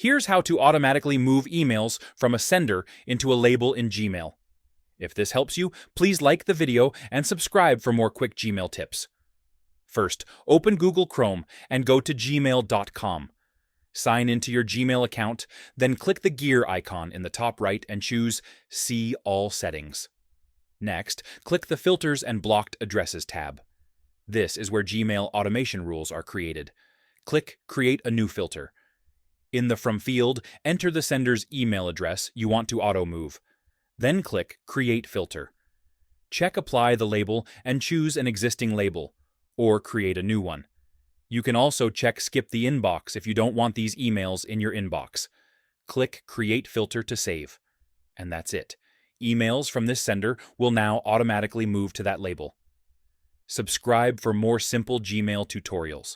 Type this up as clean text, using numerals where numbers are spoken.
Here's how to automatically move emails from a sender into a label in Gmail. If this helps you, please like the video and subscribe for more quick Gmail tips. First, open Google Chrome and go to gmail.com. Sign into your Gmail account, then click the gear icon in the top right and choose See All Settings. Next, click the Filters and Blocked Addresses tab. This is where Gmail automation rules are created. Click Create a new filter. In the From field, enter the sender's email address you want to auto-move. Then click Create Filter. Check Apply the label and choose an existing label, or create a new one. You can also check Skip the Inbox if you don't want these emails in your inbox. Click Create Filter to save. And that's it. Emails from this sender will now automatically move to that label. Subscribe for more simple Gmail tutorials.